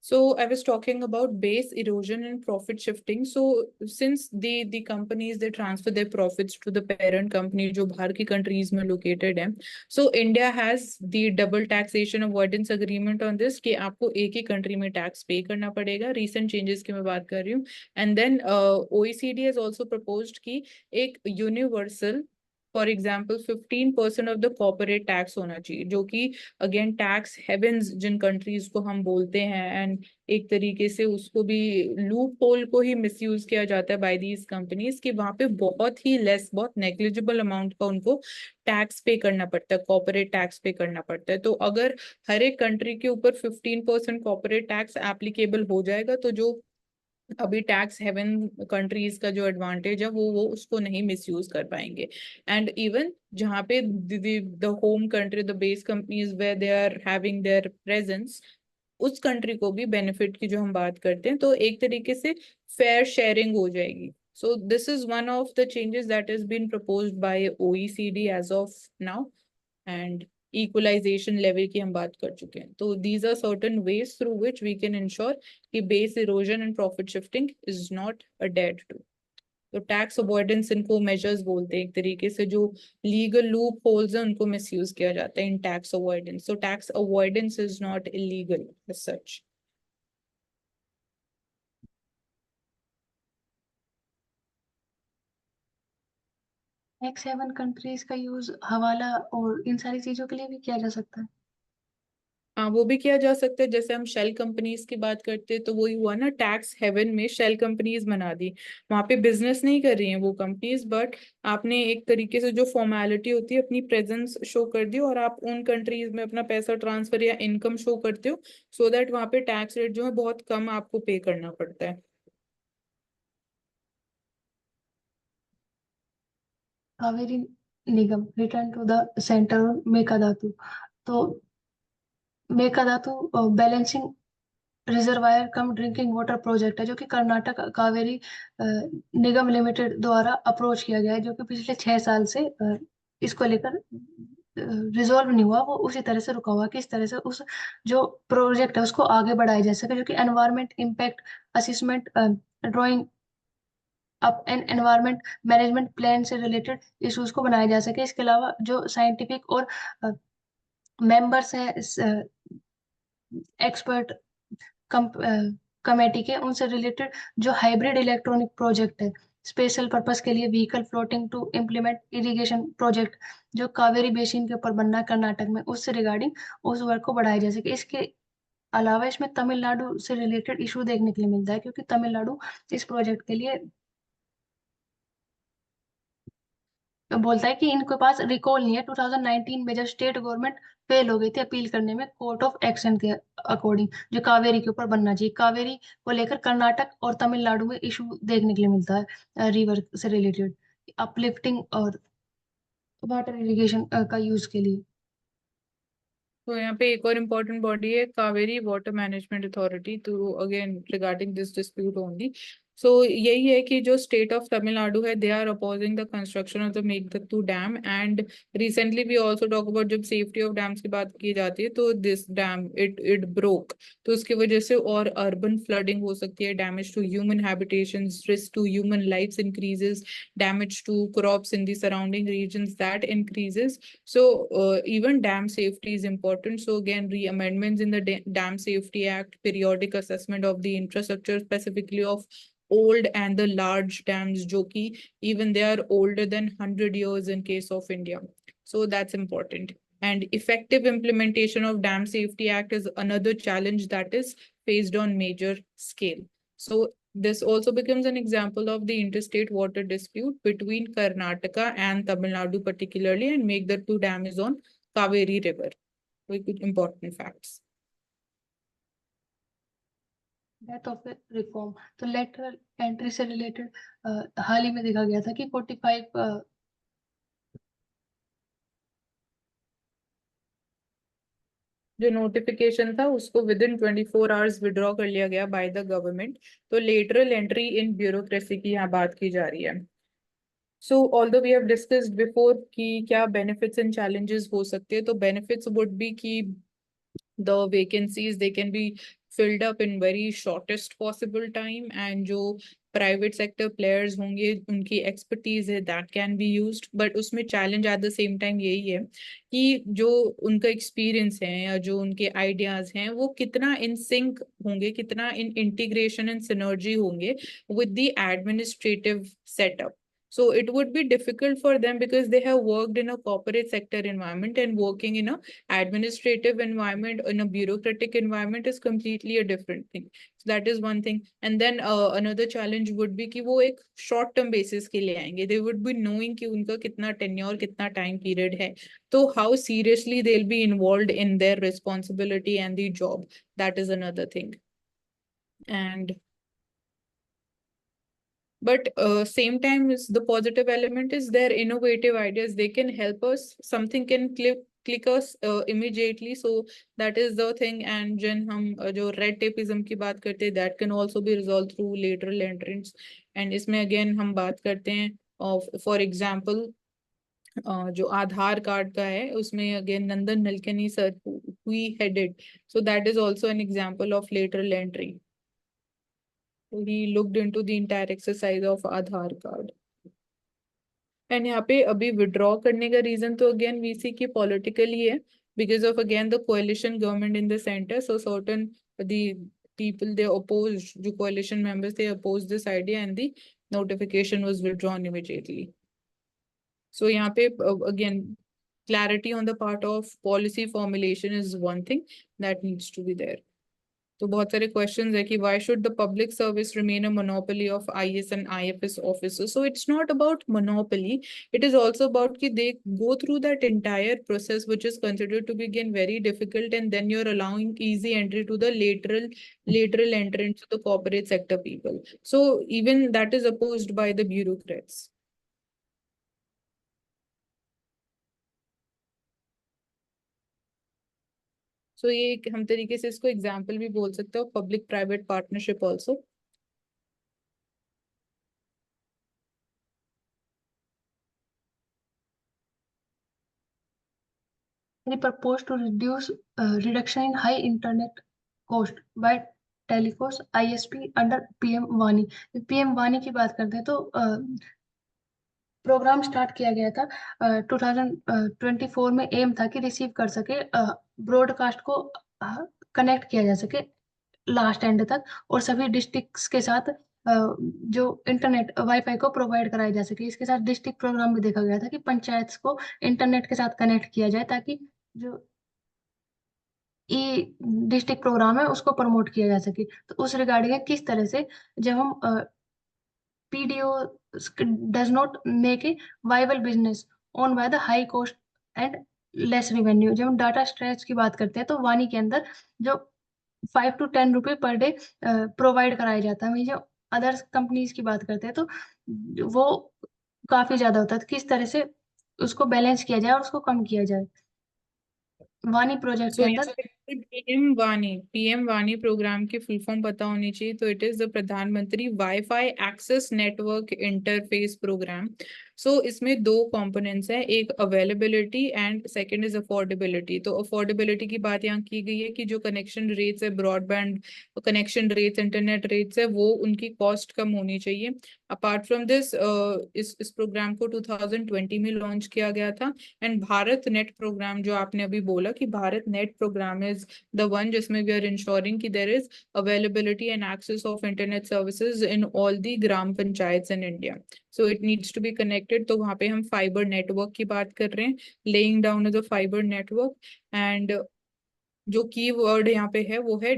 So I was talking about base erosion and profit shifting. So since the companies, they transfer their profits to the parent company जो बाहर की countries में located है. So India has the double taxation avoidance agreement on this कि आपको एक ही country में tax pay करना पड़ेगा. Recent changes की मैं बात कर रही हूँ. And then OECD has also proposed कि एक universal, for example 15% of the corporate tax होना चाहिए, जो कि अगेन टैक्स हेवन्स जिन कंट्रीज को हम बोलते हैं, एंड एक तरीके से उसको भी लूप होल को ही मिसयूज किया जाता है बाय दीज कंपनीज कि वहां पे बहुत ही लेस, बहुत नेग्लिजिबल अमाउंट का उनको टैक्स पे करना पड़ता है, कॉर्पोरेट टैक्स पे करना पड़ता है. तो अगर हर एक कंट्री के ऊपर 15% कॉर्पोरेट टैक्स एप्लीकेबल हो जाएगा तो जो अभी टैक्स हेवन कंट्रीज का जो एडवांटेज है वो उसको नहीं मिसयूज कर पाएंगे. एंड इवन जहाँ पे the home country, the base companies where they are having their presence, उस कंट्री को भी बेनिफिट की जो हम बात करते हैं, तो एक तरीके से फेयर शेयरिंग हो जाएगी. So this is one of the changes that has been proposed by OECD as of now. And equalization level की हम बात कर चुके हैं. तो these are certain ways through which we can ensure कि base erosion and profit shifting is not adhered to. तो tax avoidance इनको मेजर्स बोलते हैं, एक तरीके से जो लीगल लूप होल्स हैं उनको मिसयूज किया जाता है in tax avoidance. So tax avoidance is not illegal as such. Tax haven countries का यूज हवाला और इन सारी चीजों के लिए भी किया जा सकता है. हाँ, वो भी किया जा सकता है. जैसे हम शेल कंपनीज की बात करते हैं तो वही हुआ ना, टैक्स हेवन में शेल कंपनीज बना दी. वहां पे बिजनेस नहीं कर रही हैं वो कंपनीज, बट आपने एक तरीके से जो फॉर्मेलिटी होती है अपनी प्रेजेंस शो कर दी और आप उन कंट्रीज में अपना पैसा ट्रांसफर या इनकम शो करते हो, सो दैट वहां पे टैक्स रेट जो है बहुत कम आपको पे करना पड़ता है. कावेरी निगम रिटर्न टू द सेंटर मेकादातु. तो मेकादातु बैलेंसिंग रिजर्वायर कम ड्रिंकिंग वाटर प्रोजेक्ट है जो कि कर्नाटक कावेरी निगम लिमिटेड द्वारा अप्रोच किया गया है, जो कि पिछले 6 साल से इसको लेकर रिजोल्व नहीं हुआ. वो उसी तरह से रुका हुआ कि इस तरह से उस जो प्रोजेक्ट है उसको आगे बढ़ाया जा सके, जो कि environment impact assessment drawing up an environment management plan से रिलेटेड इश्यूज को बनाया जा सके. इसके अलावा जो साइंटिफिक और मेंबर्स हैं एक्सपर्ट कमेटी के, उनसे रिलेटेड जो हाइब्रिड इलेक्ट्रॉनिक प्रोजेक्ट है स्पेशल पर्पस के लिए vehicle floating to implement irrigation project जो कावेरी बेसिन के ऊपर बनना है कर्नाटक में, उससे रिगार्डिंग उस वर्क को बढ़ाया जा सके. इसके अलावा इसमें तमिलनाडु से रिलेटेड इशू देखने के लिए मिलता है, क्योंकि तमिलनाडु इस प्रोजेक्ट के लिए बोलता है कि इनके पास रिकॉल नहीं है. 2019 में जब स्टेट गवर्नमेंट फेल हो गई थी अपील करने में कोर्ट ऑफ एक्शन के अकॉर्डिंग, जो कावेरी के ऊपर बनना चाहिए, कावेरी को लेकर कर्नाटक और तमिलनाडु में इशू देखने के लिए मिलता है रिवर से रिलेटेड अपलिफ्टिंग और वाटर इरिगेशन का यूज के लिए. तो यहाँ पे एक और इम्पोर्टेंट बॉडी है, कावेरी वाटर मैनेजमेंट अथॉरिटी. तो again regarding this dispute only, so यही है कि जो स्टेट ऑफ तमिलनाडु है, they are opposing the construction of the Mekedatu dam. And recently we also talk about, जब सेफ्टी ऑफ डैम्स की बात की जाती है तो दिस डैम इट ब्रोक, तो उसकी वजह से और अर्बन फ्लडिंग हो सकती है, damage to human habitations, risk to human lifes increases, damage to crops in the surrounding regions that increases. So even dam safety is important. So again, re-amendments in the Dam Safety Act, periodic assessment of the infrastructure, specifically of old and the large dams, जो कि even they are older than 100 years in case of India. So that's important. And effective implementation of Dam Safety Act is another challenge that is faced on major scale. So this also becomes an example of the interstate water dispute between Karnataka and Tamil Nadu particularly, and Meghdadtu Dam is on Kaveri River. With important facts. Death of reform. तो lateral entry से related हाल ही में देखा गया था कि 45 जो notification था उसको विद इन 24 आवर्स विड्रॉ कर लिया गया बाय द गवर्नमेंट. तो लेटरल एंट्री इन ब्यूरोक्रेसी की यहाँ बात की जा रही है. So although we have discussed before कि क्या benefits and challenges हो सकते हैं, तो benefits would be कि the vacancies, they can be filled up in very shortest possible time, and जो private sector players होंगे उनकी expertise है that can be used, but उसमें challenge at the same time यही है कि जो उनका experience है या जो उनके ideas हैं वो कितना in sync होंगे, कितना in integration and synergy होंगे with the administrative setup. So it would be difficult for them because they have worked in a corporate sector environment, and working in a administrative environment, in a bureaucratic environment is completely a different thing. So that is one thing. And then another challenge would be कि वो एक short term basis के लिए आएंगे. They would be knowing कि उनका कितना tenure, कितना time period है. So how seriously they'll be involved in their responsibility and the job. That is another thing. And but same time is the positive element is their innovative ideas. They can help us, something can click us immediately. So that is the thing. And जन हम जो red tapeism की बात करते हैं, that can also be resolved through lateral entrance. And इसमें again हम बात करते हैं of, for example, जो आधार कार्ड का है उसमें again Nandan Nilekani sir we headed, so that is also an example of lateral entry. He looked into the entire exercise of Aadhaar card. And यहाँ पे अभी withdraw करने का reason तो again we see कि politically है, because of again the coalition government in the center. So certain the people they opposed, जो coalition members they opposed this idea, and the notification was withdrawn immediately. So यहाँ पे again clarity on the part of policy formulation is one thing that needs to be there. तो बहुत सारे questions है कि why should the public service remain a monopoly of IS and IFS officers? So it's not about monopoly. It is also about कि they go through that entire process, which is considered to be again very difficult, and then you're allowing easy entry to the lateral entrance to the corporate sector people. So even that is opposed by the bureaucrats. So ये एक हम तरीके से इसको example भी बोल सकते हो, public private partnership also. Proposed to reduce reduction in high internet cost by telecos ISP under PM वानी. PM वानी की बात करते हैं तो प्रोग्राम स्टार्ट किया गया था 2024 में. एम था कि रिसीव कर सके ब्रॉडकास्ट को कनेक्ट किया जा सके लास्ट एंड तक, और सभी डिस्ट्रिक्ट्स के साथ जो इंटरनेट वाईफाई को प्रोवाइड कराया जा सके. इसके साथ डिस्ट्रिक्ट प्रोग्राम भी देखा गया था कि पंचायत को इंटरनेट के साथ कनेक्ट किया जाए ताकि जो ई डिस्ट्रिक्ट प्रोग्राम है उसको प्रमोट किया जा सके. तो उस रिगार्डिंग किस तरह से जब हम PDO does not make a viable business owned by the high cost and less revenue. जब हम डाटा स्ट्रेच की बात करते हैं तो वानी के अंदर जो 5 to 10 रुपए पर डे प्रोवाइड कराया जाता है. वही जो अदर कंपनीज की बात करते हैं तो वो काफी ज्यादा होता है. तो किस तरह से उसको बैलेंस किया जाए और उसको कम किया जाए वानी प्रोजेक्ट के So अंदर. PM वानी प्रोग्राम की फुल फॉर्म पता होनी चाहिए. तो it is the Pradhan Mantri WiFi access network interface programme. So इसमें दो कंपोनेंट्स हैं, एक availability and second is affordability. तो अफोर्डेबिलिटी की बात यहाँ की गई है कि जो कनेक्शन रेट्स है, broadband connection rates, internet rates है, वो उनकी कॉस्ट कम होनी चाहिए. अपार्ट फ्रॉम दिस इस प्रोग्राम को 2020 में लॉन्च किया गया था. एंड भारत नेट प्रोग्राम जो आपने अभी बोला कि Bharat net programme is the one जिसमें वी आर इंश्योरिंग कि there is availability and access of internet services in all the gram panchayat in India. So it needs to be connected. तो वहां पे हम फाइबर नेटवर्क की बात कर रहे हैं, laying down of the fibre network. And जो की वर्ड यहाँ पे है वो है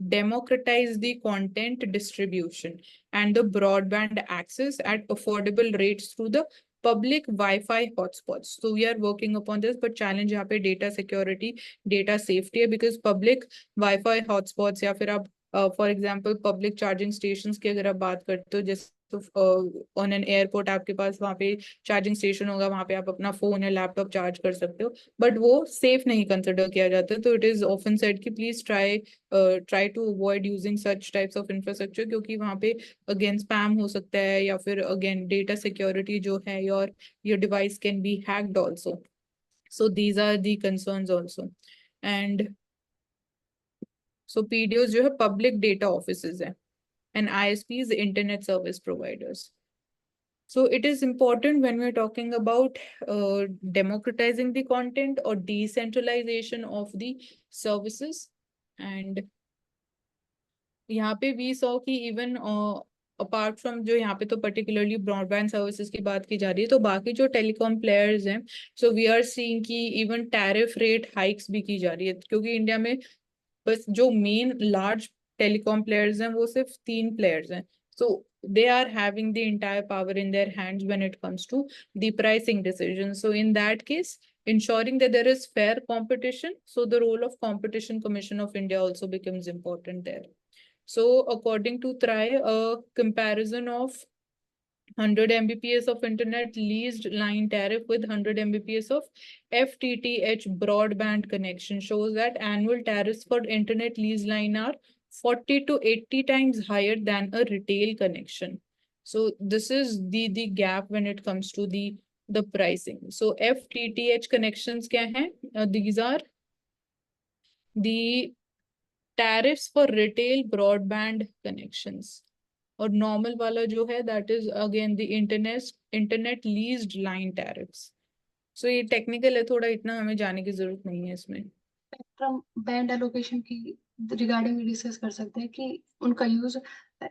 democratize the content distribution and the broadband access at affordable rates through the public Wi-Fi hotspots. So we are working upon this, but challenge यहाँ पे data security, data safety है, because public Wi-Fi hotspots या फिर आप for example public charging stations की अगर आप बात करते हो, जैसे ऑन एन एयरपोर्ट आपके पास वहाँ पे चार्जिंग स्टेशन होगा, वहाँ पे आप अपना फोन या लैपटॉप चार्ज कर सकते हो, बट वो सेफ नहीं कंसिडर किया जाता. तो इट इज ऑफन सेड कि please try to avoid using such types of infrastructure, क्योंकि वहाँ पे अगेन स्पैम हो सकता है या फिर अगेन डेटा सिक्योरिटी जो है your device can be hacked also. So these are the concerns also. And So PDOs जो है public data offices है, and ISPs internet service providers. So it is important when we're talking about democratizing the content or decentralization of the services. And यहाँ पे we saw कि even apart from जो यहाँ पे तो particularly broadband services की बात की जा रही है, तो बाकी जो telecom players हैं, so we are seeing कि even tariff rate hikes भी की जा रही है, क्योंकि इंडिया में बस जो मेन लार्ज टेलीकॉम प्लेयर्स हैं वो सिर्फ 3 प्लेयर्स हैं. So they are having the entire power in their hands when it comes to the pricing decisions. So in that case, ensuring that there is fair competition, so the role of Competition Commission of India also becomes important there. So according to TRAI, a comparison of 100 Mbps of internet leased line tariff with 100 Mbps of FTTH broadband connection shows that annual tariffs for internet lease line are 40 to 80 times higher than a retail connection. So this is the gap when it comes to the pricing. So FTTH connections kya hai? These are the tariffs for retail broadband connections. और normal वाला जो है that is again the internet leased line tariffs. So ये technical है थोड़ा, इतना हमें जाने की जरूरत नहीं है इसमें. स्पेक्ट्रम बैंड एलोकेशन की रिगार्डिंग डिस्कस कर सकते हैं कि उनका यूज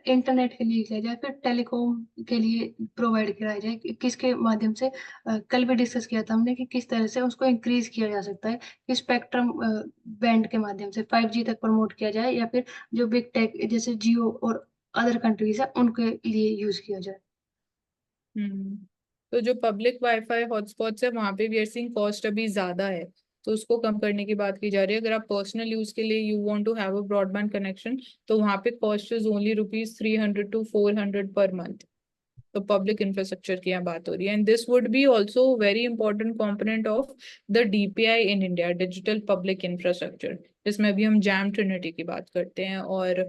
इंटरनेट के लिए किया जाए, फिर टेलीकॉम के लिए प्रोवाइड कराया जाए, किसके माध्यम से कल भी डिस्कस किया था हमने कि किस तरह से उसको इंक्रीज किया जा सकता है, कि स्पेक्ट्रम बैंड के माध्यम से 5G तक प्रमोट किया जाए, या फिर जो बिग टेक जैसे जियो और अदर कंट्रीज है उनके लिए यूज किया जाए. तो जो पब्लिक वाईफाई हॉटस्पॉट्स है वहां पे वी आर सीइंग कॉस्ट अभी ज्यादा है, तो उसको कम करने की बात की जा रही है. अगर आप पर्सनल यूज के लिए you want to have a broadband connection, तो वहां पे cost is only ₹300 to 400 per month. तो पब्लिक इंफ्रास्ट्रक्चर की यहाँ बात हो रही है, and this would be also very important component of the DPI in India, digital public infrastructure, जिसमें अभी हम जैम ट्रिनिटी की बात करते हैं और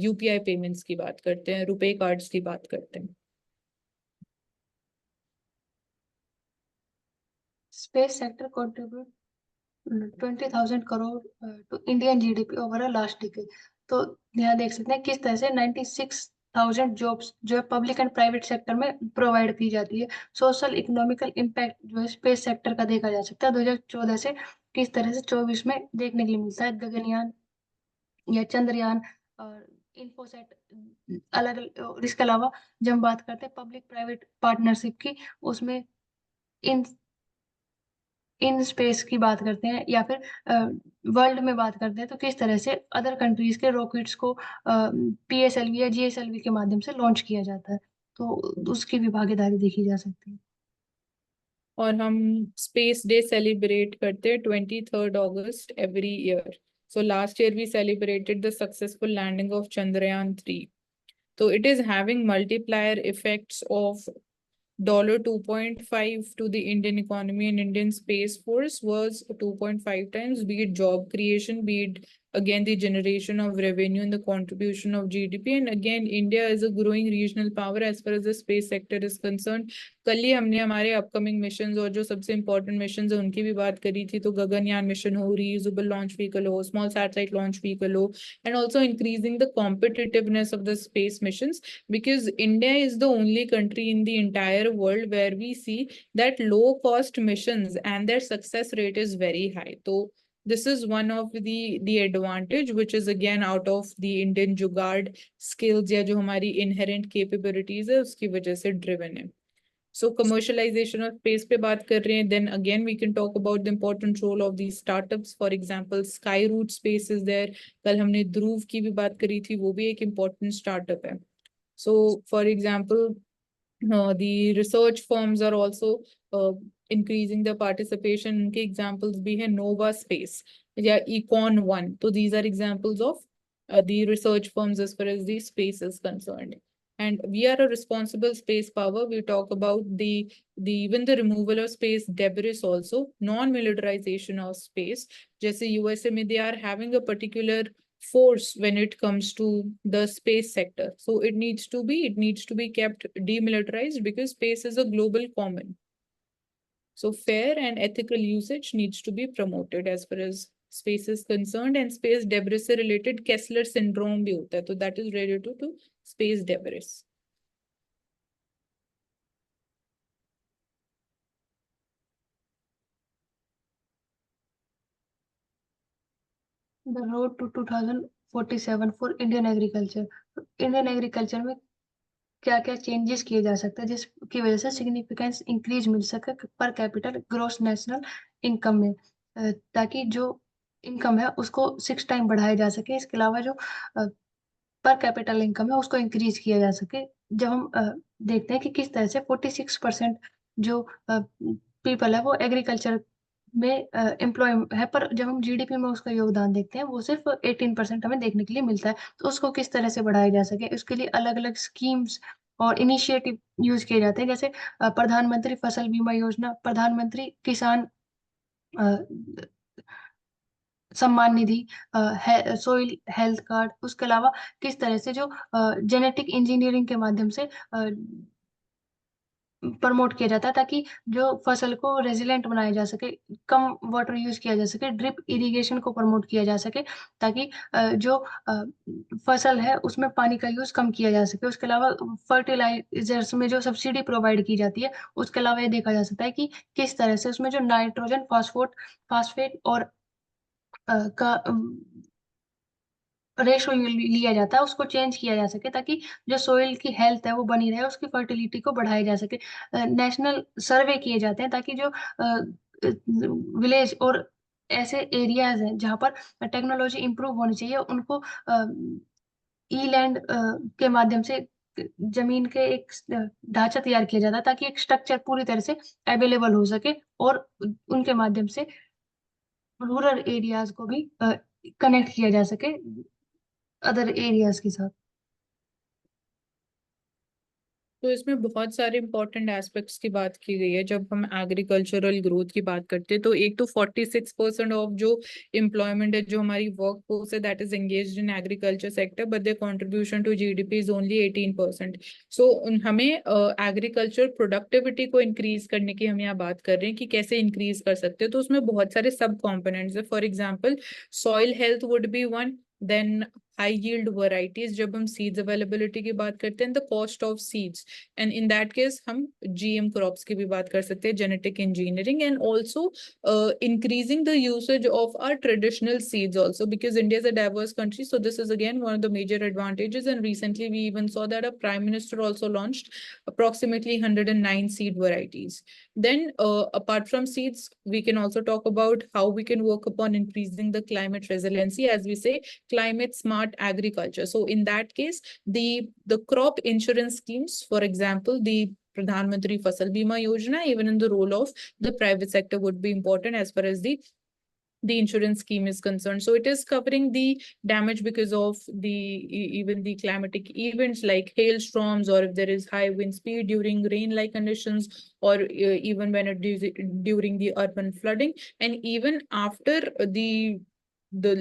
UPI पेमेंट्स की बात करते हैं, रुपे कार्ड्स की बात करते हैं. Space sector contribute 20,000 crore to Indian GDP over a last decade. तो यहाँ देख सकते हैं किस तरह से 96,000 जॉब्स जो है पब्लिक एंड प्राइवेट सेक्टर में प्रोवाइड की जाती है. सोशल इकोनॉमिकल इम्पैक्ट जो है स्पेस सेक्टर का देखा जा सकता है 2014 से किस तरह से 24 में देखने के लिए मिलता है. गगनयान या चंद्रयान और इन्फोसेट अलग अलग. इसके अलावा जब हम बात करते हैं पब्लिक प्राइवेट पार्टनरशिप की, उसमें इन इन स्पेस की बात करते हैं या फिर वर्ल्ड में बात करते हैं, तो किस तरह से अदर कंट्रीज के रॉकेट्स को PSLV या GSLV के माध्यम से लॉन्च किया जाता है, तो उसकी भी भागीदारी देखी जा सकती है. और हम स्पेस डे सेलिब्रेट करते हैं 23rd August every year. So last year we celebrated the successful landing of Chandrayaan-3. So it is having multiplier effects of $2.5 to the Indian economy, and Indian Space Force was 2.5 times, be it job creation, be it again the generation of revenue and the contribution of GDP. And again, India is a growing regional power as far as the space sector is concerned. कल ही हमने हमारे upcoming mission और जो सबसे important mission है उनकी भी बात करी थी. तो गगनयान मिशन हो, रीयूजेबल लॉन्च व्हीकल हो, स्मॉल सैटेलाइट लॉन्च व्हीकल हो, and also increasing the competitiveness of the space missions, because India is the only country in the entire world where we see that low cost missions and their success rate is very high. So this is one of the advantage which is again out of the Indian जुगाड़ skills या जो हमारी inherent capabilities है उसकी वजह से driven है. So commercialization of space पे बात कर रहे हैं, then again we can talk about the important role of these startups. For example, Skyroot Space is there. कल हमने ध्रुव की भी बात करी थी, वो भी एक important startup है. So for example, the research firms are also increasing the participation. उनके examples भी हैं Nova Space या Econ One. So these are examples of the research firms as far as the space is concerned. And we are a responsible space power. We talk about the even the removal of space debris also, non-militarization of space. जैसे USA में they are having a particular force when it comes to the space sector. So it needs to be kept demilitarized because space is a global common. So fair and ethical usage needs to be promoted as far as space is concerned, and space debris से related Kessler syndrome भी होता है, तो that is related to space debris. The road to 2047 for Indian agriculture. Indian agriculture में क्या क्या changes किए जा सकते हैं जिसकी वजह से सिग्निफिकेंस इंक्रीज मिल सके पर कैपिटल ग्रोस नेशनल इनकम में, ताकि जो इनकम है उसको 6 टाइम बढ़ाया जा सके। इसके अलावा जो पर कैपिटल इनकम है उसको इंक्रीज किया जा सके। जब हम देखते हैं कि किस तरह से 46% जो पीपल है वो एग्रीकल्चर में एम्प्लॉय है, पर जब हम जीडीपी में उसका योगदान देखते हैं वो सिर्फ 18% हमें देखने के लिए मिलता है। तो उसको किस तरह से बढ़ाया जा सके, उसके लिए अलग अलग स्कीम्स और इनिशिएटिव यूज किए जाते हैं, जैसे प्रधानमंत्री फसल बीमा योजना, प्रधानमंत्री किसान अ, Samman Nidhi, soil health card. उसके अलावा किस तरह से जो जेनेटिक इंजीनियरिंग के माध्यम से प्रमोट किया जाता है ताकि जो फसल को रेजिलेंट बनाया जा सके, कम वाटर यूज किया जा सके, ड्रिप इरिगेशन को प्रमोट किया जा सके ताकि जो फसल है उसमें पानी का यूज कम किया जा सके। उसके अलावा फर्टिलाइजर्स में जो सब्सिडी प्रोवाइड की जाती है, उसके अलावा ये देखा जा सकता है कि किस तरह से उसमें जो नाइट्रोजन फास्फेट और का रेशो लिया जाता है उसको चेंज किया जा सके ताकि जो सोइल की हेल्थ है वो बनी रहे, उसकी फर्टिलिटी को बढ़ाया जा सके। नेशनल सर्वे किए जाते हैं ताकि जो विलेज और ऐसे एरियाज हैं जहाँ पर टेक्नोलॉजी इंप्रूव होनी चाहिए उनको ई लैंड के माध्यम से जमीन के एक ढांचा तैयार किया जाता है ताकि एक स्ट्रक्चर पूरी तरह से अवेलेबल हो सके और उनके माध्यम से रूरल एरियाज को भी कनेक्ट किया जा सके अदर एरियाज के साथ। तो इसमें बहुत सारे इंपॉर्टेंट एस्पेक्ट्स की बात की गई है। जब हम एग्रीकल्चरल ग्रोथ की बात करते हैं तो एक तो 46% ऑफ जो एम्प्लॉयमेंट है, जो हमारी वर्क फोर्स है, that is engaged in agriculture sector, but their contribution to GDP is only 18%। So हमें एग्रीकल्चर प्रोडक्टिविटी को इंक्रीज करने की हम यहाँ बात कर रहे हैं कि कैसे इंक्रीज कर सकते हैं। तो उसमें बहुत सारे सब कॉम्पोनेंट्स है। For example soil health would be one, then high yield varieties, जब हम सीड्स अवेलेबिलिटी की बात करते हैं, the cost of seeds, and in that case हम जीएम क्रॉप्स की भी बात कर सकते हैं, genetic engineering, and also increasing the usage of our traditional seeds also, because India is a diverse country, so this is again one of the major advantages. And recently we even saw that a prime minister also launched approximately 109 seed varieties. Then apart from seeds, we can also talk about how we can work upon increasing the climate resiliency, as we say, climate smart agriculture. So in that case, the crop insurance schemes, for example, the Pradhan Mantri Fasal Bima Yojana, even in the role of the private sector, would be important as far as the insurance scheme is concerned. So it is covering the damage because of even the climatic events like hailstorms, or if there is high wind speed during rain-like conditions, or even when it is during the urban flooding, and even after the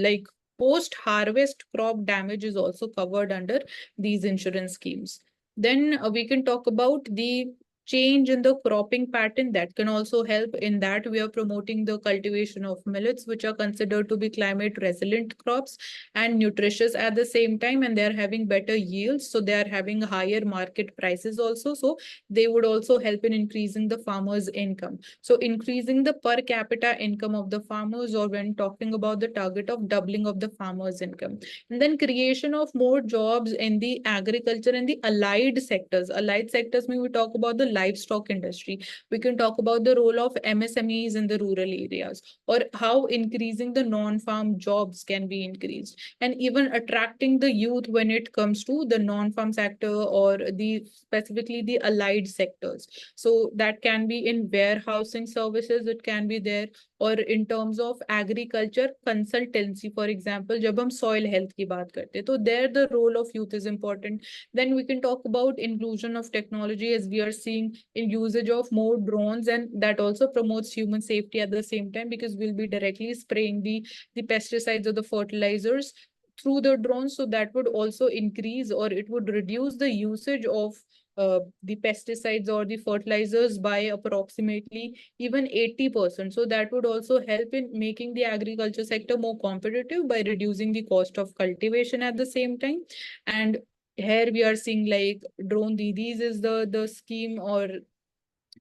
like post-harvest crop damage is also covered under these insurance schemes. Then we can talk about the change in the cropping pattern that can also help. In that, we are promoting the cultivation of millets, which are considered to be climate resilient crops and nutritious at the same time, and they are having better yields, so they are having higher market prices also, so they would also help in increasing the farmers' income. So increasing the per capita income of the farmers, or when talking about the target of doubling of the farmers' income. And then creation of more jobs in the agriculture and the allied sectors. Allied sectors, when we talk about the livestock industry, we can talk about the role of MSMEs in the rural areas, or how increasing the non-farm jobs can be increased, and even attracting the youth when it comes to the non-farm sector, or specifically the allied sectors. So that can be in warehousing services, it can be there, or in terms of agriculture consultancy. For example, जब हम soil health की बात करते हैं, तो there the role of youth is important. Then we can talk about inclusion of technology, as we are seeing in usage of more drones, and that also promotes human safety at the same time, because we'll be directly spraying the pesticides or the fertilizers through the drones. So that would also increase, or it would reduce the usage of the pesticides or the fertilizers by approximately even 80%. So that would also help in making the agriculture sector more competitive by reducing the cost of cultivation at the same time. And here we are seeing like drone didis is the scheme or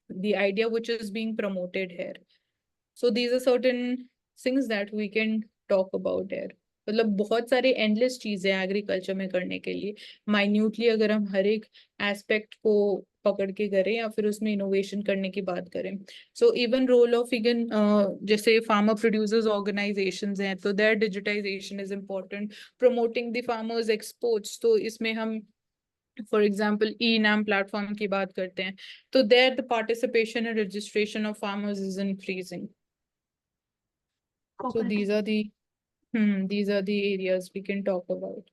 the idea which is being promoted here. So these are certain things that we can talk about here. मतलब बहुत सारे endless चीजें हैं agriculture में करने के लिए. Minutely अगर हम हर एक एस्पेक्ट को पकड़ के करें या फिर उसमें इनोवेशन करने की बात करें. सो इवन रोल ऑफ इगन जैसे फार्मर प्रोड्यूसर्स ऑर्गेनाइजेशंस हैं तो their digitisation is important. Promoting the farmers exports, तो इसमें हम फॉर एग्जाम्पल ई नाम प्लेटफॉर्म की बात करते हैं तो their the participation and registration of farmers is increasing. So these are the areas we can talk about.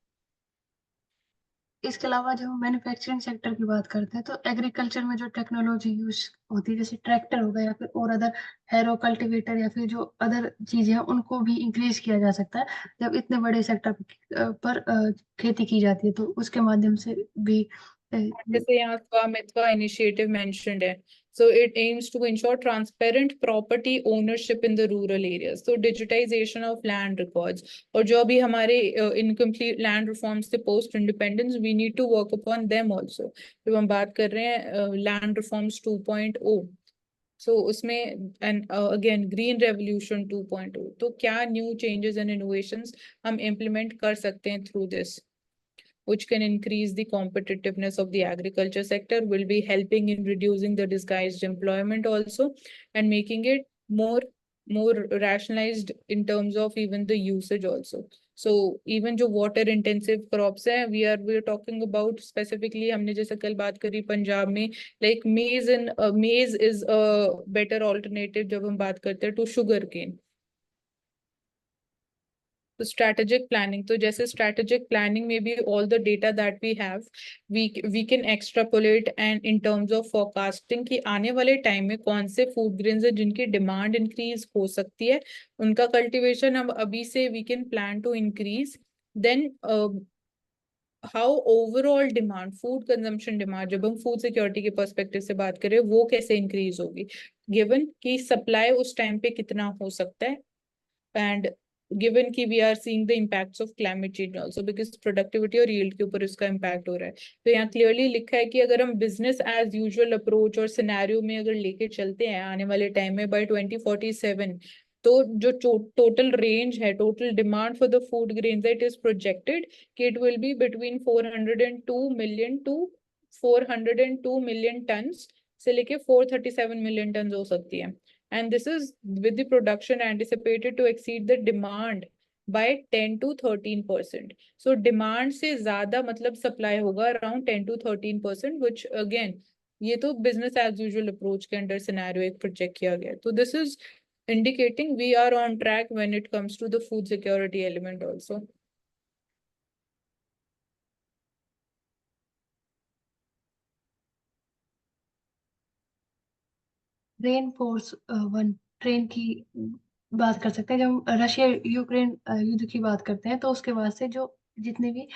इसके अलावा जब हम मैन्युफैक्चरिंग सेक्टर की बात करते हैं तो एग्रीकल्चर में जो टेक्नोलॉजी यूज होती है जैसे ट्रैक्टर हो गया या फिर और अदर हैरो कल्टीवेटर या फिर जो अदर चीजें हैं उनको भी इंक्रीज किया जा सकता है जब इतने बड़े सेक्टर पर खेती की जाती है तो उसके माध्यम से भी जैसे यहाँ स्वामित्व इनिशिएटिव मेंशन्ड है. So it aims to ensure transparent property ownership in the rural areas. So digitization of land records. और जो अभी हमारे incomplete land reforms थे post independence, we need to work upon them also. जब हम बात कर रहे हैं land reforms 2.0. So उसमें and again green revolution 2.0. तो क्या new changes and innovations हम implement कर सकते हैं through this, which can increase the competitiveness of the agriculture sector, will be helping in reducing the disguised employment also and making it more rationalized in terms of even the usage also. So even जो water intensive crops हैं, we are talking about specifically, हमने जैसे कल बात करी पंजाब में like maize is a better alternative जब हम बात करते हैं to sugarcane. तो strategic planning, तो जैसे strategic planning में भी all the data that we have, we can extrapolate and in terms of forecasting कि आने वाले टाइम में कौन से food grains है जिनकी demand increase हो सकती है, उनका cultivation हम अभी से we can plan to increase. Then how overall demand, food consumption demand, जब हम food security के perspective से बात करें वो कैसे increase होगी, given कि supply उस टाइम पे कितना हो सकता है, and given कि we are seeing the impacts of climate change also because productivity और yield के ऊपर इसका impact हो रहा है. तो यहाँ clearly लिखा है कि अगर हम business as usual approach और scenario में अगर लेके चलते हैं आने वाले टाइम में by 2047, तो जो total range है, total demand for the food grains that is projected कि it will be between 402 million to 402 million tons से लेके 437 million tons हो सकती है. And this is with the production anticipated to exceed the demand by 10 to 13%. So demand से ज्यादा मतलब supply होगा around 10 to 13%, which again ये तो business as usual approach के अंडर scenario एक project किया गया. तो this is indicating we are on track when it comes to the food security element also. Rain force one train की बात कर सकते हैं जब हम रशिया यूक्रेन युद्ध की बात करते हैं तो उसके बाद से जो जितने भी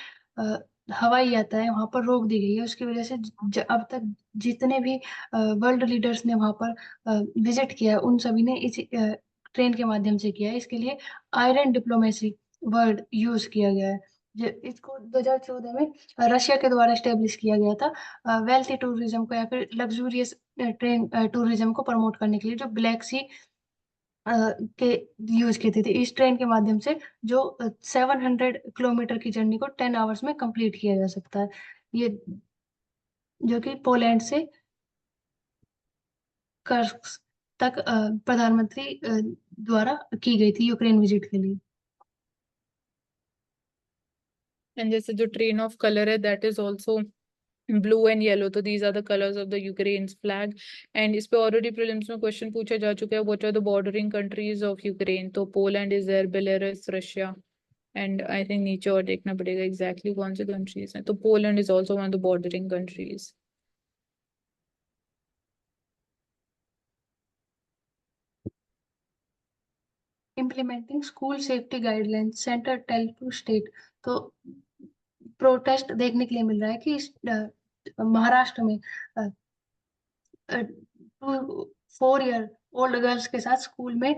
हवाई यात्रा है वहां पर रोक दी गई है उसकी वजह से अब तक जितने भी वर्ल्ड लीडर्स ने वहां पर विजिट किया है उन सभी ने इस ट्रेन के माध्यम से किया है. इसके लिए आयरन डिप्लोमेसी वर्ड यूज किया गया है. इसको 2014 में रशिया के द्वारा स्टेब्लिश किया गया था वेल्थी टूरिज्म को या फिर लग्जूरियस ट्रेन टूरिज्म को प्रमोट करने के लिए जो ब्लैक सी के यूज की थी. इस ट्रेन के माध्यम से जो 700 किलोमीटर की जर्नी को 10 आवर्स में कंप्लीट किया जा सकता है. ये जो कि पोलैंड से कर्स्क तक प्रधानमंत्री द्वारा की गई थी यूक्रेन विजिट के लिए. And जैसे जो train of color है that is also blue and yellow, तो these are the colors of the Ukraine's flag. And इस पे already prelims में question पूछा जा चुका है what are the bordering countries of Ukraine. तो Poland is there, Belarus, Russia, and I think नीचे और देखना पड़ेगा exactly कौन से countries हैं. तो Poland is also one of the bordering countries. Implementing school safety guidelines centre tell to state. तो प्रोटेस्ट देखने के लिए मिल रहा है कि महाराष्ट्र में 4 ईयर ओल्ड गर्ल्स के साथ स्कूल में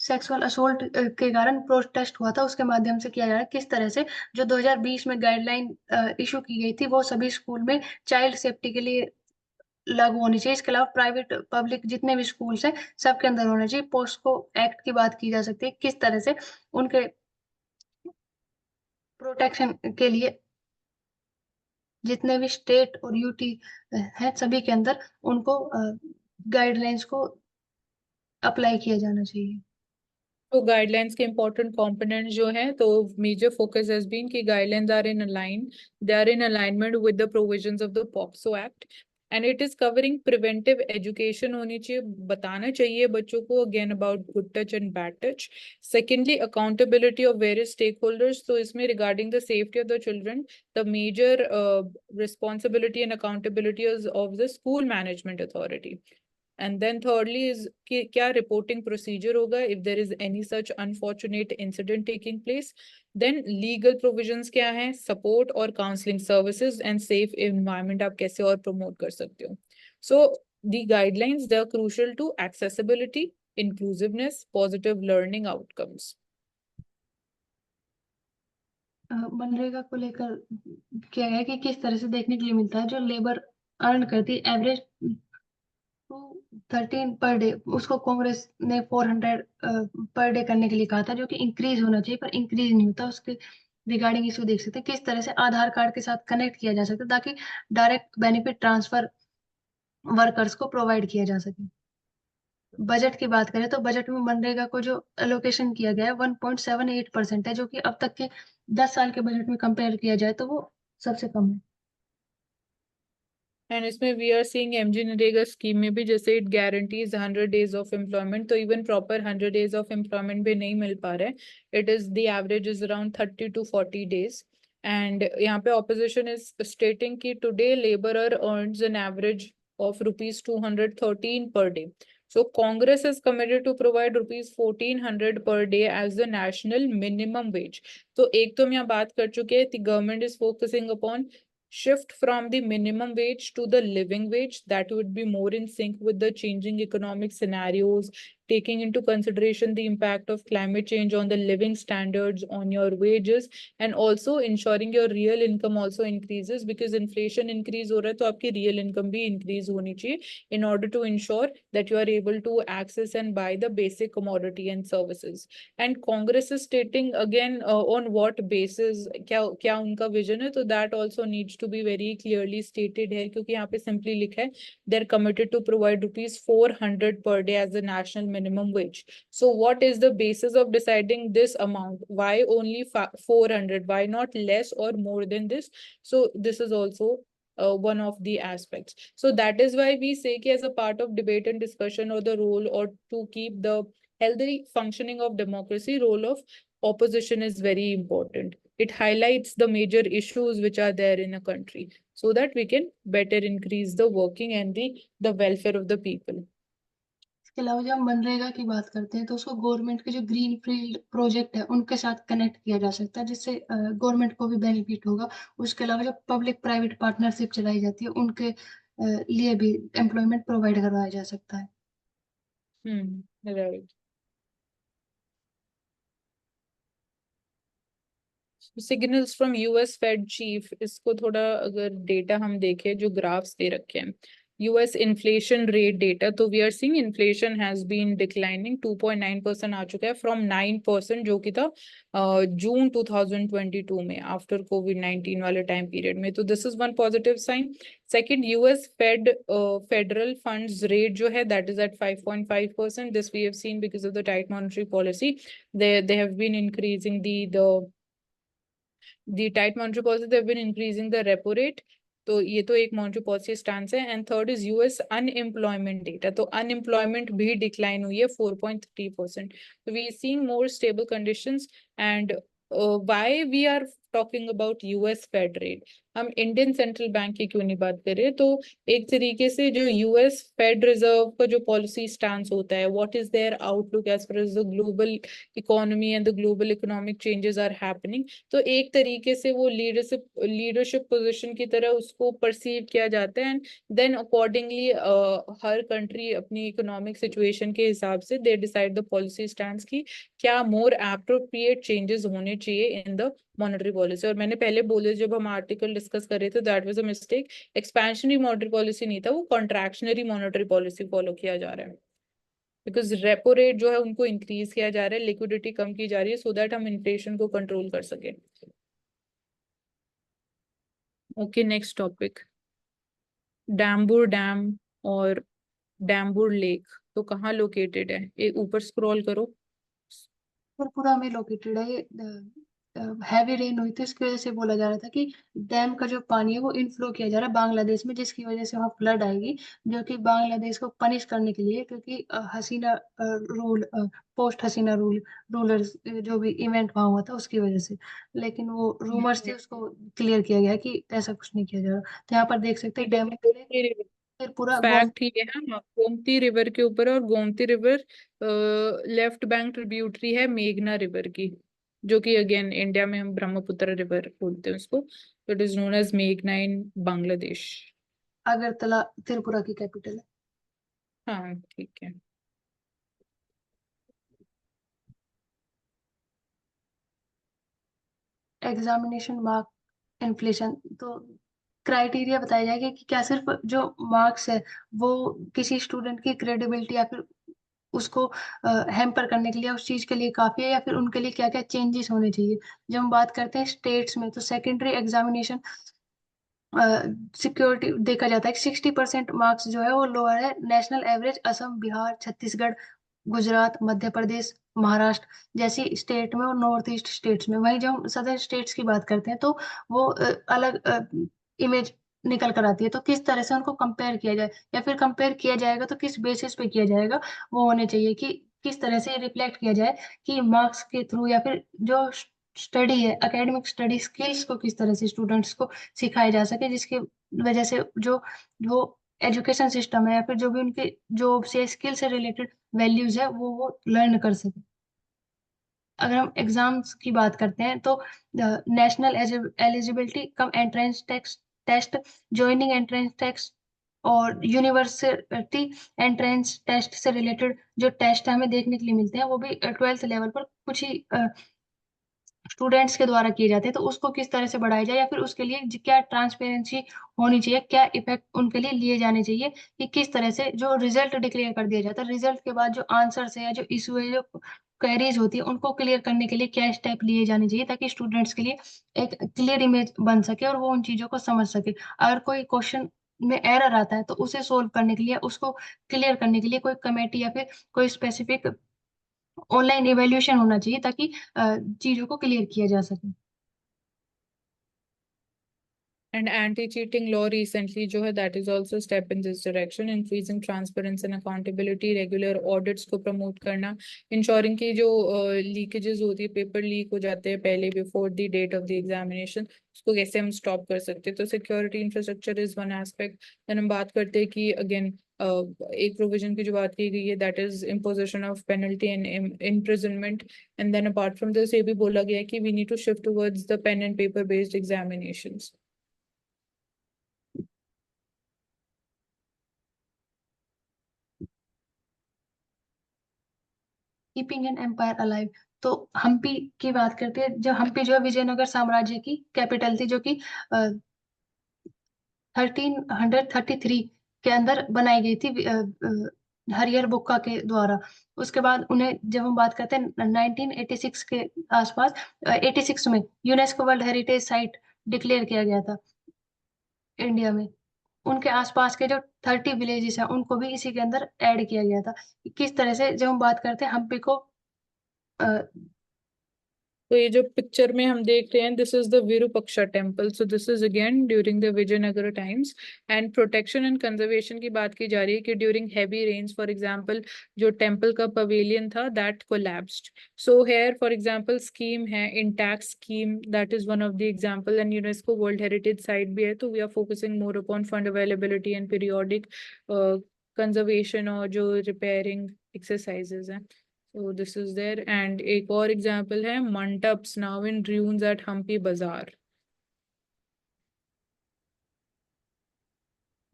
सेक्सुअल असोल्ट के कारण प्रोटेस्ट हुआ था, उसके माध्यम से किया जा रहा है। किस तरह से जो 2020 में गाइडलाइन इशू की गई थी वो सभी स्कूल में चाइल्ड सेफ्टी के लिए लागू होनी चाहिए। इसके अलावा प्राइवेट पब्लिक जितने भी स्कूल्स हैं सबके अंदर होना चाहिए। पोस्को एक्ट की बात की जा सकती है, किस तरह से उनके प्रोटेक्शन के लिए जितने भी स्टेट और यूटी है सभी के अंदर उनको गाइडलाइंस को अप्लाई किया जाना चाहिए। तो गाइडलाइंस के इम्पोर्टेंट कंपोनेंट जो है, तो मेजर फोकस हैज बीन कि guidelines are in align, they are in alignment with the provisions of the POCSO act and it is covering preventive education होनी चाहिए, बताना चाहिए बच्चों को again about good touch and bad touch. Secondly accountability of various stakeholders, तो इसमें regarding the safety of the children the major responsibility and accountability of the school management authority. And then thirdly is कि क्या reporting procedure होगा if there is any such unfortunate incident taking place. Then legal provisions क्या हैं, support और counseling services and safe environment आप कैसे और promote कर सकते हो. So the guidelines, they are crucial to accessibility, inclusiveness, positive learning outcomes. MNREGA को लेकर क्या है कि किस तरह से देखने के लिए मिलता है, जो लेबर अर्न करती है एवरेज 213 पर डे, उसको कांग्रेस ने 400 पर डे करने के लिए कहा था, जो कि इंक्रीज होना चाहिए पर इंक्रीज नहीं होता। उसके रिगार्डिंग इशू देख सकते हैं, किस तरह से आधार कार्ड के साथ कनेक्ट किया जा सकता है ताकि डायरेक्ट बेनिफिट ट्रांसफर वर्कर्स को प्रोवाइड किया जा सके। बजट की बात करें तो बजट में मनरेगा को जो एलोकेशन किया गया है 1.78% है, जो कि अब तक के 10 साल के बजट में कंपेयर किया जाए तो वो सबसे कम है। एंड इसमें we are seeing MG NREGA scheme में भी जैसे it guarantees 100 days of employment, तो even proper 100 days of employment भी नहीं मिल पा रहे हैं। It is the average is around 30 to 40 days। And यहाँ पे ऑपोजिशन इज स्टेटिंग कि today labourer earns an average of rupees 213 per day. So Congress is committed to provide rupees 1400 per day as the national minimum wage. तो एक तो हम यहाँ बात कर चुके हैं, the government is focusing upon shift from the minimum wage to the living wage that would be more in sync with the changing economic scenarios, taking into consideration the impact of climate change on the living standards on your wages, and also ensuring your real income also increases, because inflation increase हो रहा है तो आपकी real income भी increase होनी चाहिए in order to ensure that you are able to access and buy the basic commodity and services. And Congress is stating again on what basis क्या उनका vision है, तो that also needs to be very clearly stated है, क्योंकि यहाँ पे simply लिखा है they're committed to provide rupees 400 per day as the national minimum wage. So what is the basis of deciding this amount? Why only 400? Why not less or more than this? So this is also one of the aspects. So that is why we say कि as a part of debate and discussion, or the role, or to keep the healthy functioning of democracy, role of opposition is very important. It highlights the major issues which are there in a country so that we can better increase the working and the welfare of the people. इसके अलावा जब मनरेगा की बात करते हैं तो उसको government के जो ग्रीन फील्ड प्रोजेक्ट है उनके साथ कनेक्ट किया जा सकता है, जिससे गवर्नमेंट को भी बेनिफिट होगा। उसके अलावा जो पब्लिक प्राइवेट पार्टनरशिप चलाई जाती है उनके लिए भी एम्प्लॉयमेंट प्रोवाइड करवाया जा सकता है। Right. Signals from US Fed chief, इसको थोड़ा अगर डेटा हम देखें जो ग्राफ्स दे रखे हैं, यूएस इन्फ्लेशन रेट डेटा, तो we are seeing inflation has been declining, 2.9% आ चुका है फ्रॉम 9% जो कि था जून 2022 में आफ्टर कोविड-19 वाले टाइम पीरियड में। तो this is one positive sign. Second, US federal funds rate जो है that is at 5.5%। This we have seen because of the tight monetary policy, they have been increasing the tight monetary policy, they've been increasing the repo rate. तो ये तो एक monetary policy stance है। And third is US unemployment data, तो unemployment भी decline हुई है 4.3%। तो we seeing more stable conditions. And why we are talking about US Fed rate, हम इंडियन सेंट्रल बैंक की क्यों नहीं बात कर रहे? तो एक तरीके से जो यूएस फेड रिजर्व का जो पॉलिसी स्टांस होता है, what is their outlook as far as the global economy and the global economic changes are happening, तो एक तरीके से वो लीडरशिप पोजीशन की तरह उसको परसीव किया जाता है। एंड देन अकॉर्डिंगली हर कंट्री अपनी इकोनॉमिक सिचुएशन के हिसाब से they decide the policy stand की क्या मोर एप्रोप्रिएट चेंजेस होने चाहिए इन द मॉनेटरी पॉलिसी। और मैंने पहले बोले जब हम आर्टिकल डिस्कस कर रहे थे, that was a mistake, expansionary monetary policy नहीं था, वो कॉन्ट्रैक्शनरी मॉनेटरी पॉलिसी फॉलो किया जा रहा है, बिकॉज रेपो रेट जो है उनको इंक्रीज किया जा रहा है, लिक्विडिटी कम की जा रही है, सो दैट हम इन्फ्लेशन को कंट्रोल कर सके। ओके, नेक्स्ट टॉपिक, डैम्बुर डैम और डैम्बुर लेक तो कहाँ लोकेटेड है? एक ऊपर स्क्रॉल करो। त्रिपुरा में लोकेटेड है ये। हैवी रेन हुई थी, इसकी वजह से बोला जा रहा था कि डैम का जो पानी है वो इनफ्लो किया जा रहा है बांग्लादेश में, जिसकी वजह से वहाँ फ्लड आएगी, जो कि बांग्लादेश को पनिश करने के लिए, क्योंकि हसीना रूल, पोस्ट हसीना रूलर्स जो भी इवेंट वहाँ हुआ था उसकी वजह से। लेकिन वो रूमर्स थे, उसको क्लियर किया गया कि ऐसा कुछ नहीं किया जा रहा। तो यहाँ पर देख सकते हैं डैम फिर पूरा फैक्ट ही है ना, गोमती रिवर के ऊपर, और Gomti river left bank tributary है मेघना रिवर की, जो कि अगेन इंडिया में हम ब्रह्मपुत्र रिवर बोलते हैं उसको, इट इज नोन एज मेघना इन बांग्लादेश। अगरतला त्रिपुरा की कैपिटल है। हाँ ठीक है। एग्जामिनेशन मार्क इन्फ्लेशन, तो क्राइटेरिया बताया जाएगा कि क्या सिर्फ जो मार्क्स है वो किसी स्टूडेंट की क्रेडिबिलिटी या फिर उसको हैम्पर करने के लिए, उस चीज के लिए काफी है, या फिर उनके लिए क्या क्या चेंजेस होने चाहिए। जब हम बात करते हैं स्टेट्स में, तो सेकेंडरी एग्जामिनेशन सिक्योरिटी देखा जाता है कि 60% मार्क्स जो है वो लोअर है नेशनल एवरेज असम, बिहार, छत्तीसगढ़, गुजरात, मध्य प्रदेश, महाराष्ट्र जैसी स्टेट में और नॉर्थ ईस्ट स्टेट्स में। वहीं जब हम सदर्न स्टेट्स की बात करते हैं तो वो अलग इमेज निकल कर आती है। तो किस तरह से उनको कंपेयर किया जाए, या फिर कंपेयर किया जाएगा तो किस बेसिस पे किया जाएगा, वो होने चाहिए कि किस तरह से रिफ्लेक्ट किया जाए कि मार्क्स के थ्रू, या फिर जो स्टडी है, एकेडमिक स्टडी स्किल्स को किस तरह से स्टूडेंट्स को सिखाया जा सके, जिसकी वजह से जो जो एजुकेशन सिस्टम है या फिर जो भी उनके जॉब से स्किल से रिलेटेड वैल्यूज है वो लर्न कर सके। अगर हम एग्जाम्स की बात करते हैं तो national eligibility cum entrance test, joining entrance test और यूनिवर्सिटी एंट्रेंस टेस्ट से रिलेटेड जो टेस्ट हमें देखने के लिए मिलते हैं, वो भी 12th लेवल पर कुछ ही स्टूडेंट्स के द्वारा किए जाते हैं। तो उसको किस तरह से बढ़ाया जाए, या फिर उसके लिए क्या ट्रांसपेरेंसी होनी चाहिए, क्या इफेक्ट उनके लिए लिए जाने चाहिए, कि किस तरह से जो रिजल्ट डिक्लेयर कर दिया जाता है, रिजल्ट के बाद जो आंसर्स है या जो इशू है, जो क्वेरीज होती है, उनको क्लियर करने के लिए क्या स्टेप लिए जाने चाहिए, ताकि स्टूडेंट्स के लिए एक क्लियर इमेज बन सके और वो उन चीजों को समझ सके। अगर कोई क्वेश्चन में एरर आता है तो उसे सोल्व करने के लिए, उसको क्लियर करने के लिए कोई कमेटी या फिर कोई स्पेसिफिक ऑनलाइन इवेल्युएशन होना चाहिए, ताकि चीजों को क्लियर किया जा सके। And anti-cheating law recently जो है that is also a step in this direction, increasing transparency and accountability, regular audits को promote करना, ensuring कि जो leakages होती है, पेपर लीक हो जाते हैं पहले before the date of the examination, उसको कैसे हम स्टॉप कर सकते हैं। तो security infrastructure is one aspect. Then हम बात करते हैं कि अगेन एक प्रोविजन की जो बात की गई है that is imposition of penalty and imprisonment. And then apart from this ये भी बोला गया है कि we need to shift towards the pen and paper based examinations. Keeping an empire alive, तो हम्पी की बात करते हैं। जो हम्पी जो है विजयनगर साम्राज्य की कैपिटल थी, जो कि 1333 के अंदर बनाई गई थी हरिहर बुक्का के द्वारा। उसके बाद उन्हें जब हम बात करते हैं 1986 के आसपास, 86 में UNESCO world heritage site declare किया गया था इंडिया में। उनके आसपास के जो 30 विलेजेस हैं उनको भी इसी के अंदर ऐड किया गया था। किस तरह से जब हम बात करते हैं हम्पी को तो ये जो पिक्चर में हम देख रहे हैं, this is the Virupaksha temple. So this is again during the Vijayanagara times. And protection and conservation की बात की जा रही है कि during heavy rains, for example, जो टेम्पल का पवेलियन था that collapsed. So here for example scheme है, intact scheme, that is one of the example. And UNESCO world heritage site भी है, तो we are focusing more upon fund availability and periodic conservation और जो repairing exercises हैं. So this is there. And एक और example है mandaps now in ruins at Hampi बाजार.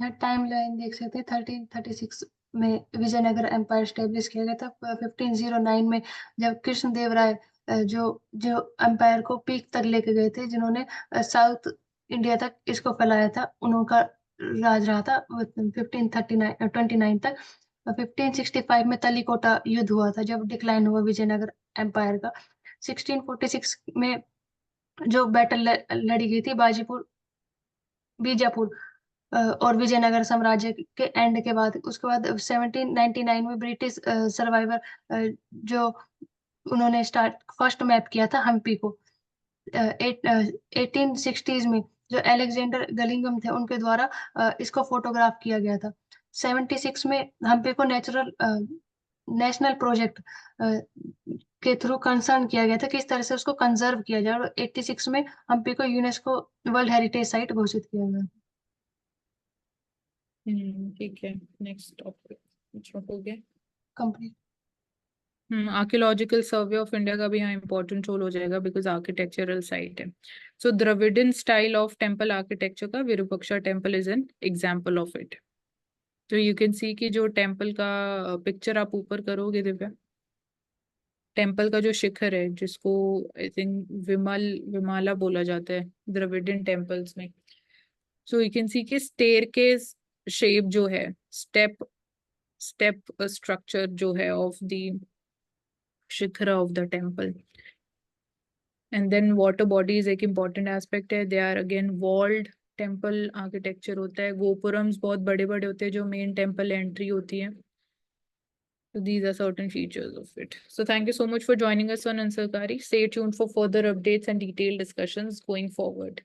यहाँ टाइम लाइन देख सकते हैं. 1336 में विजयनगर एम्पायर स्टेब्लिश किया गया था. 1509 में जब कृष्णदेवराय जो जो एम्पायर को पीक तक लेके गए थे, जिन्होंने साउथ इंडिया तक इसको फैलाया था, उनका राज रहा था 1529 तक. 1565 में तलीकोटा युद्ध हुआ था, जब डिक्लाइन हुआ विजयनगर एम्पायर का. 1646 में जो बैटल लड़ी गई थी बीजापुर और विजयनगर साम्राज्य के एंड के बाद, उसके बाद 1799 में ब्रिटिश सर्वाइवर जो उन्होंने फर्स्ट मैप किया था हम्पी को. 1860s में जो अलेक्जेंडर गलिंगम थे, उनके द्वारा इसको फोटोग्राफ किया गया था. 76 में हम्पी को नेशनल प्रोजेक्ट के थ्रू कंसर्न किया गया था, किस तरह से उसको कंजर्व किया जाए, और 86 में हम्पी को यूनेस्को वर्ल्ड हेरिटेज साइट घोषित किया गया. ठीक है. नेक्स्ट टॉपिक हो गया complete. Archaeological survey of India का भी यहाँ इंपॉर्टेंट रोल हो जाएगा बिकॉज आर्किटेक्चरल साइट है. So Dravidian style of temple architecture का Virupaksha temple is an example of it. तो यू कैन सी कि जो टेम्पल का पिक्चर आप ऊपर करोगे दिव्या, टेम्पल का जो शिखर है जिसको आई थिंक विमाला बोला जाता है द्रविडियन टेम्पल्स में. सो यू कैन सी कि स्टेयरकेस शेप जो है, स्टेप स्ट्रक्चर जो है of the shikhara of the temple. And then water bodies एक इम्पॉर्टेंट एस्पेक्ट है. They are again walled temple architecture होता है. गोपुरम्स बहुत बड़े बड़े होते हैं जो मेन टेम्पल एंट्री होती है. So these are certain features of it. So thank you so much for joining us on Ansarkari. Stay tuned for further updates and detailed discussions going forward.